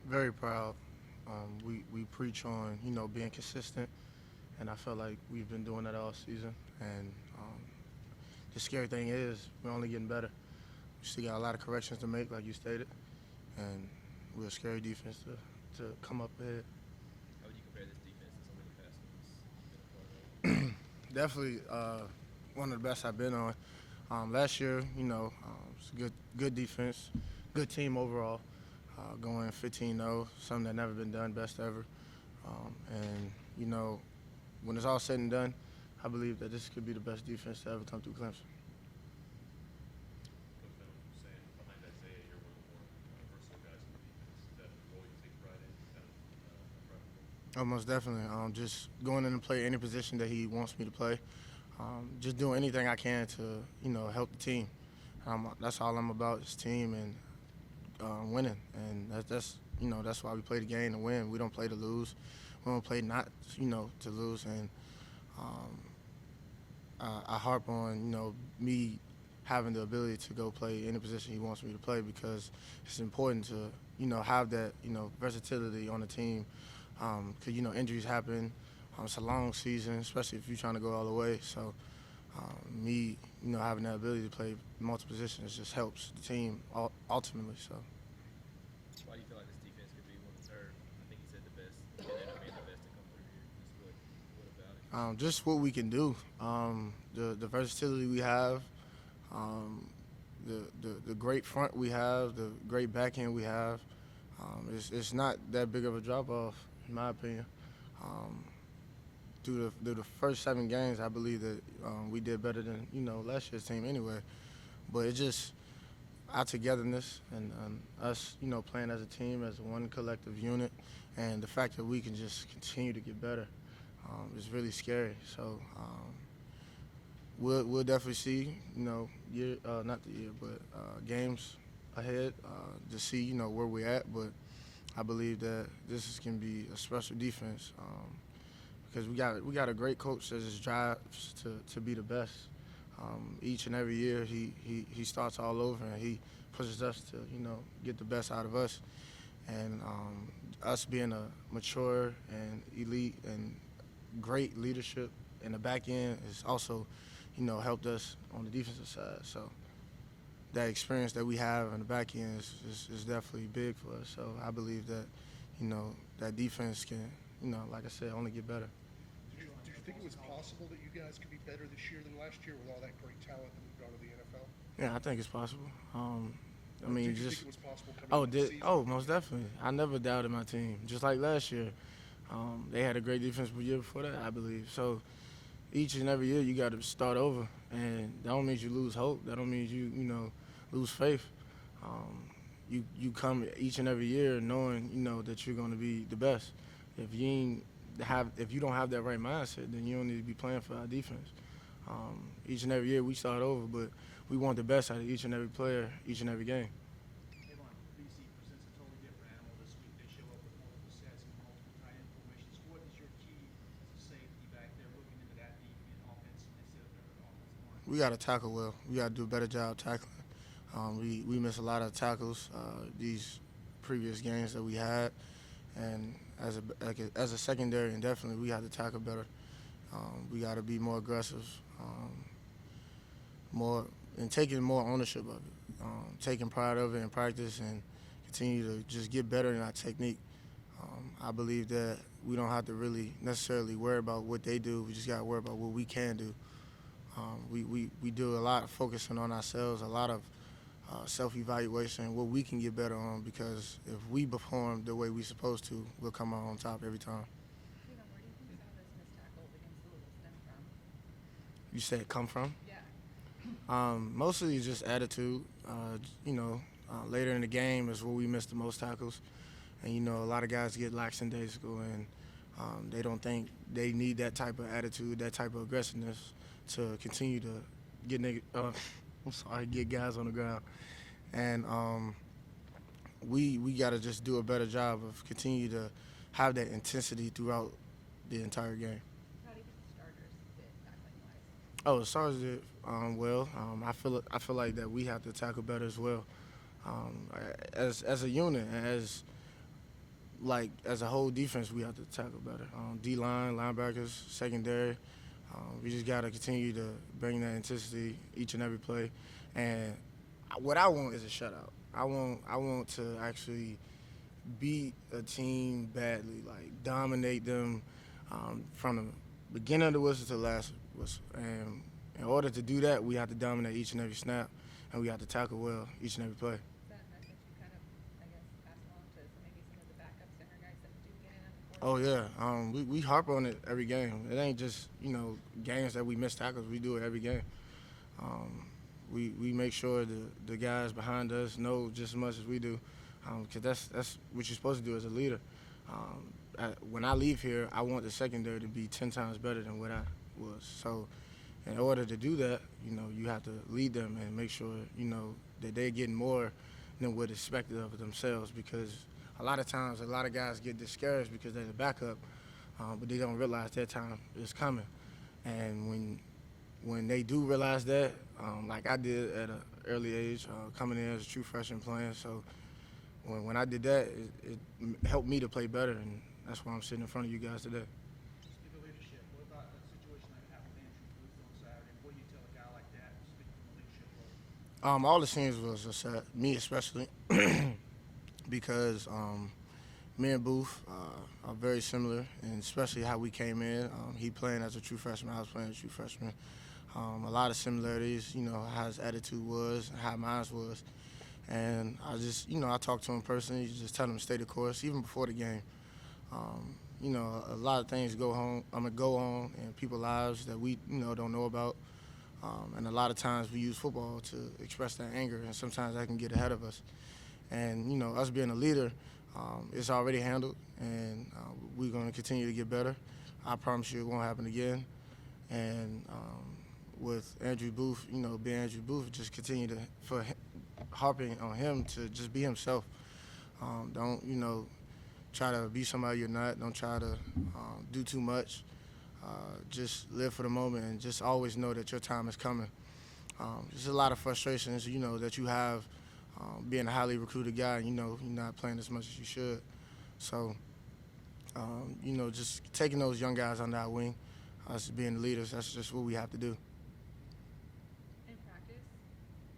Very proud. We preach on being consistent, and I felt like we've been doing that all season. And the scary thing is we're only getting better. We still got a lot of corrections to make, like you stated, and we're a scary defense to come up ahead. How would you compare this defense to some of the past ones you've been a part of? Definitely one of the best I've been on. Last year, it's a good defense, good team overall. Going 15-0, something that never been done, best ever. And when it's all said and done, I believe that this could be the best defense to ever come through Clemson. Coach Venom saying behind Isaiah, you're one of the more versatile guys in the defense. Is that a role you take pride in? Kind of pride in the Oh, most definitely. Just going in and play any position that he wants me to play. Just doing anything I can to help the team. That's all I'm about is team and winning, and that's why we play the game to win. We don't play to lose. We don't play not to lose. And um, I harp on me having the ability to go play any position he wants me to play because it's important to have that versatility on the team because injuries happen. It's a long season, especially if you're trying to go all the way. So me having that ability to play multiple positions just helps the team ultimately. So. Why do you feel like this defense could be one of the third? I think you said the best, and end up being the best to come through here. Just what about it? Just what we can do, the versatility we have, um, the great front we have, the great backhand we have. It's not that big of a drop off, in my opinion. Um, through the first 7 games, I believe that we did better than last year's team anyway. But it's just our togetherness and us, playing as a team, as one collective unit, and the fact that we can just continue to get better is really scary. So we'll definitely see, year not the year, but games ahead to see, where we're at. But I believe that can be a special defense because we got a great coach that just drives to be the best. Each and every year he starts all over and he pushes us to get the best out of us. And us being a mature and elite and great leadership in the back end has also helped us on the defensive side. So that experience that we have in the back end is definitely big for us. So I believe that that defense can like I said only get better. Did you think it was possible that you guys could be better this year than last year with all that great talent that we brought to the NFL? Yeah, I think it's possible. I Or mean, did you think just it was possible coming into the season? most definitely. I never doubted my team. Just like last year, they had a great defense the year before that, I believe. So each and every year you got to start over, and that don't mean you lose hope. That don't mean you lose faith. You come each and every year knowing that you're going to be the best. If you don't have that right mindset, then you don't need to be playing for our defense. Each and every year we start over, but we want the best out of each and every player, each and every game. Avon, BC presents a totally different animal this week. They show up with multiple sets and multiple tight end formations. What is your key as a safety back there looking into that deep in offense instead of their offensive line? We got to tackle well. We got to do a better job tackling. We miss a lot of tackles these previous games that we had, and as a secondary, and definitely we have to tackle better. We got to be more aggressive, more and taking more ownership of it, taking pride of it in practice, and continue to just get better in our technique. I believe that we don't have to really necessarily worry about what they do. We just got to worry about what we can do. We do a lot of focusing on ourselves, a lot of self-evaluation, what we can get better on, because if we perform the way we're supposed to, we'll come out on top every time. Kevin, where do you think some of those missed tackles against Louisville stem from? You said come from? Yeah. Mostly it's just attitude. Later in the game is where we miss the most tackles. And, a lot of guys get lackadaisical and they don't think they need that type of attitude, that type of aggressiveness to continue to get guys on the ground. And we got to just do a better job of continue to have that intensity throughout the entire game. How do you think the starters did tackling wise? Oh, as far as it well, I feel like that we have to tackle better as well. As a unit, as like as a whole defense, we have to tackle better. D-line, linebackers, secondary. We just got to continue to bring that intensity each and every play. And what I want is a shutout. I want to actually beat a team badly, like dominate them from the beginning of the whistle to the last whistle. And in order to do that, we have to dominate each and every snap, and we have to tackle well each and every play. Is that a message you kind of, I guess, pass along to maybe some of the backup center guys that do get in on the Oh court? yeah, we harp on it every game. It ain't just games that we miss tackles. We do it every game. Um, we make sure the guys behind us know just as much as we do, because that's what you're supposed to do as a leader. When I leave here, I want the secondary to be 10 times better than what I was. So in order to do that, you have to lead them and make sure that they're getting more than what's expected of themselves, because a lot of times a lot of guys get discouraged because they're the backup, but they don't realize their time is coming. And when they do realize that, like I did at an early age, coming in as a true freshman playing, so when I did that, it helped me to play better, and that's why I'm sitting in front of you guys today. Speak of leadership. What about a situation like it happened with Andrew Booth on Saturday? What do you tell a guy like that, speaking from a leadership role? All the scenes was upset, me especially, because me and Booth are very similar, and especially how we came in. He playing as a true freshman, I was playing as a true freshman. A lot of similarities, how his attitude was, how mine was. And I just, I talked to him personally, just tell him to stay the course, even before the game. A lot of things go on in people's lives that we, don't know about. And a lot of times we use football to express that anger, and sometimes that can get ahead of us. And, us being a leader, it's already handled, and we're going to continue to get better. I promise you it won't happen again. And with Andrew Booth, being Andrew Booth, just continue harping on him to just be himself. Don't, try to be somebody you're not. Don't try to do too much. Just live for the moment and just always know that your time is coming. There's a lot of frustrations, that you have being a highly recruited guy, and you're not playing as much as you should. So, just taking those young guys under our wing, us being the leaders, that's just what we have to do. In practice,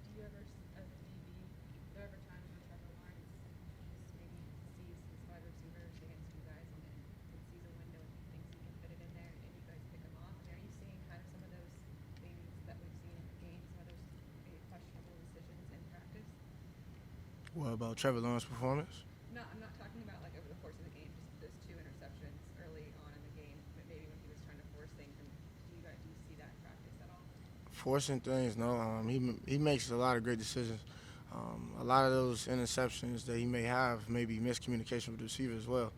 do you ever, as a DB, there ever times where Trevor Lawrence just maybe sees his wide receivers against you guys and sees a window and he thinks he can fit it in there and you guys pick him off? I mean, are you seeing kind of some of those things that we've seen in the game, some of those maybe questionable decisions in practice? What about Trevor Lawrence's performance? No, I'm not talking about like over the course of the game, just those 2 interceptions early on in the game, but maybe when he was trying to force things. And do you see that in practice at all? Forcing things, no. He makes a lot of great decisions. A lot of those interceptions that he may have may be miscommunication with the receiver as well.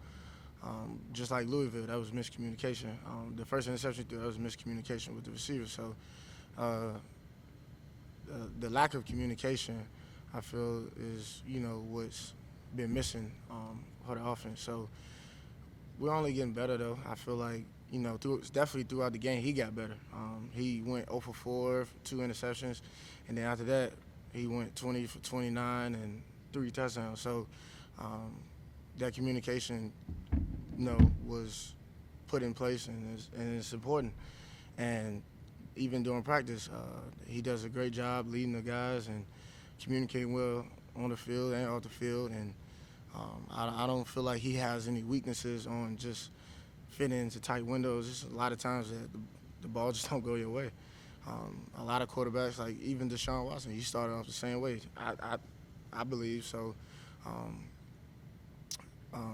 Just like Louisville, that was miscommunication. The first interception that was miscommunication with the receiver. So the lack of communication, I feel, is what's been missing for the offense. So we're only getting better, though. I feel like definitely throughout the game he got better. He went 0 for 4, 2 interceptions, and then after that he went 20 for 29 and 3 touchdowns. So that communication, was put in place, and it's important. And even during practice, he does a great job leading the guys and communicating well on the field and off the field. And I don't feel like he has any weaknesses on just fitting into tight windows. Just a lot of times that the ball just don't go your way. A lot of quarterbacks, like even Deshaun Watson, he started off the same way. I believe so.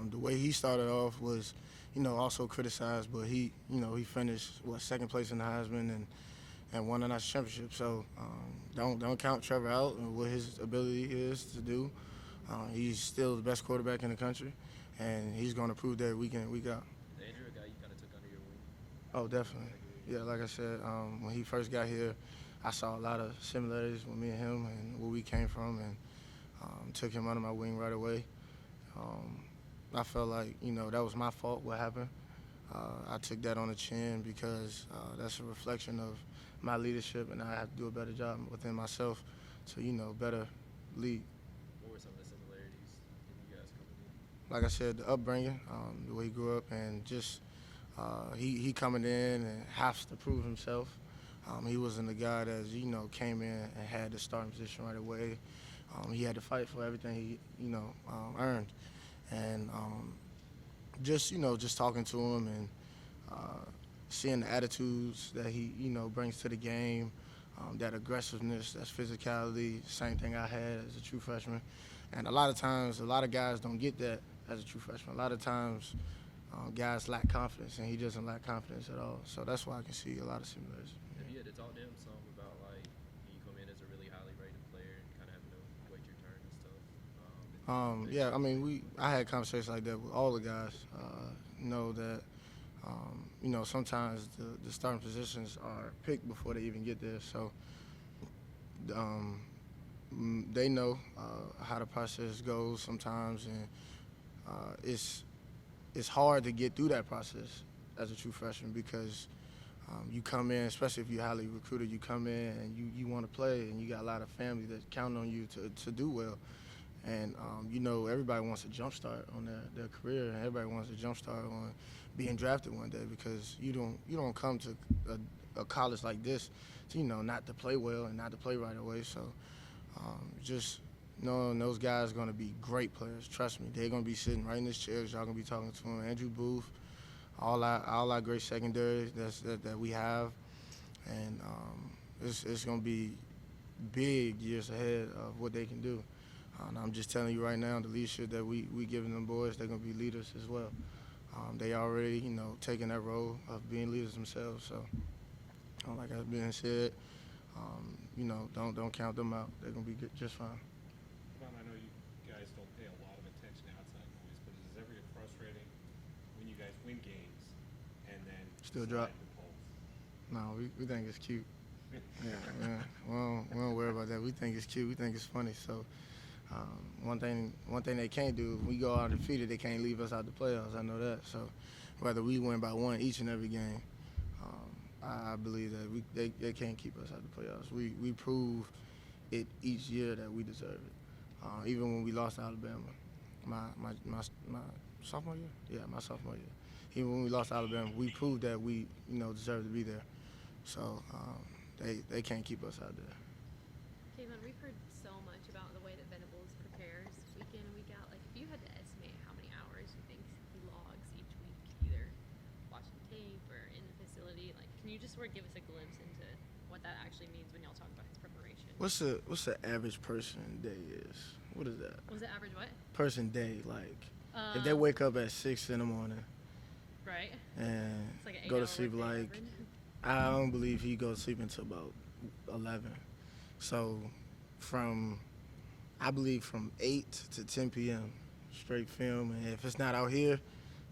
The way he started off was, also criticized, but he finished second place in the Heisman and won a national championship. So don't count Trevor out and what his ability is to do. He's still the best quarterback in the country, and he's going to prove that week in and week out. Is Andrew a guy you kind of took under your wing? Oh, definitely. Yeah, like I said, when he first got here, I saw a lot of similarities with me and him and where we came from, and took him under my wing right away. I felt like, that was my fault, what happened. I took that on the chin because that's a reflection of my leadership, and I have to do a better job within myself to, better lead. What were some of the similarities in you guys coming like I said, the upbringing, the way he grew up, and just he coming in and has to prove himself. He wasn't a guy that came in and had the starting position right away. He had to fight for everything he earned, and just talking to him and seeing the attitudes that he brings to the game, that aggressiveness, that physicality, same thing I had as a true freshman. And a lot of times, a lot of guys don't get that as a true freshman. A lot of times, guys lack confidence, and he doesn't lack confidence at all. So that's why I can see a lot of similarities. Have you had to talk to him some about like you come in as a really highly rated player and kind of having to wait your turn and stuff? Yeah, I mean, I had conversations like that with all the guys. Know that, sometimes the starting positions are picked before they even get there. So they know how the process goes sometimes, and it's hard to get through that process as a true freshman because you come in, especially if you're highly recruited, you come in and you want to play, and you got a lot of family that count on you to do well. And everybody wants a jump start on their career, and everybody wants a jump start on being drafted one day because you don't come to a college like this to not to play well and not to play right away. So just knowing those guys are going to be great players. Trust me, they're going to be sitting right in this chair. Y'all going to be talking to them. Andrew Booth, all our great secondary that we have, and it's going to be big years ahead of what they can do. And I'm just telling you right now, the leadership that we giving them boys, they're going to be leaders as well. They already, taking that role of being leaders themselves. So, like I've been said, don't count them out. They're going to be good, just fine. Mom, I know you guys don't pay a lot of attention to outside noise, but is it ever get frustrating when you guys win games and then Still slide drop. the polls? No, we think it's cute. Yeah, we don't worry about that. We think it's cute. We think it's funny. So one thing they can't do, if we go out defeated, they can't leave us out the playoffs. I know that. So whether we win by one each and every game, I believe that they can't keep us out the playoffs. We prove it each year that we deserve it. Even when we lost to Alabama, my sophomore year, my sophomore year. Even when we lost to Alabama, we proved that we deserve to be there. So they can't keep us out there. Kevin, we've heard so much about the way that Venables prepares week in and week out. Like, if you had to estimate how many hours you think he logs each week, either watching tape or in the facility, like, can you just sort of give us a glimpse into what that actually means when y'all talk about his preparation? What's the average person day is? What is that? Was it average what? Person day, like if they wake up at 6 in the morning Right. and It's like an go to 8-hour sleep workday like average. I don't believe he goes to sleep until about 11. So I believe from 8 to 10 p.m. straight film, and if it's not out here,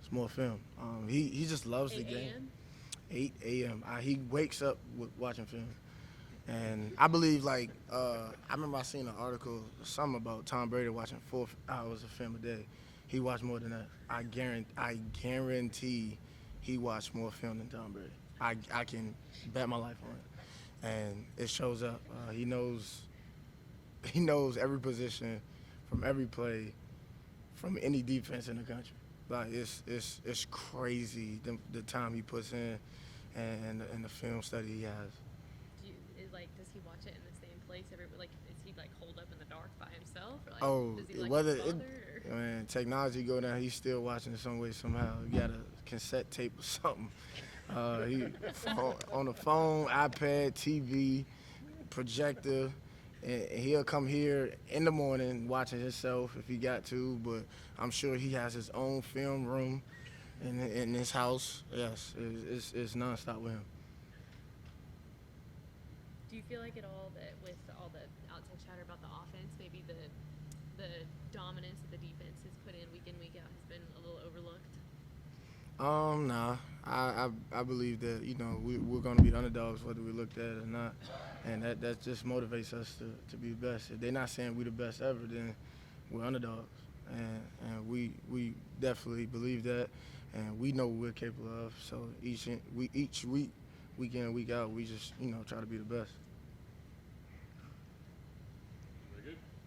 it's more film. He just loves the 8 game. a.m.? 8 a.m. He wakes up with watching film. And I believe, I remember I seen an article, something about Tom Brady watching 4 hours of film a day. He watched more than that. I guarantee he watched more film than Tom Brady. I can bet my life on it. And it shows up. He knows every position from every play from any defense in the country. Like, it's crazy the time he puts in and the film study he has. Does he watch it in the same place is he holed up in the dark by himself, or does he whether his father, or? Man, technology go down, he's still watching it some way somehow. You got a cassette tape or something. He on the phone, iPad, TV, projector, and he'll come here in the morning watching himself if he got to. But I'm sure he has his own film room in his house. Yes, it's nonstop with him. Do you feel like at all that with all the outside chatter about the offense, maybe the dominance that the defense has put in week out has been a little overlooked? Nah. I believe that we're going to be the underdogs whether we looked at it or not, and that just motivates us to be the best. If they're not saying we're the best ever, then we're underdogs, and we definitely believe that, and we know what we're capable of. So each week, week in, week out, we just try to be the best.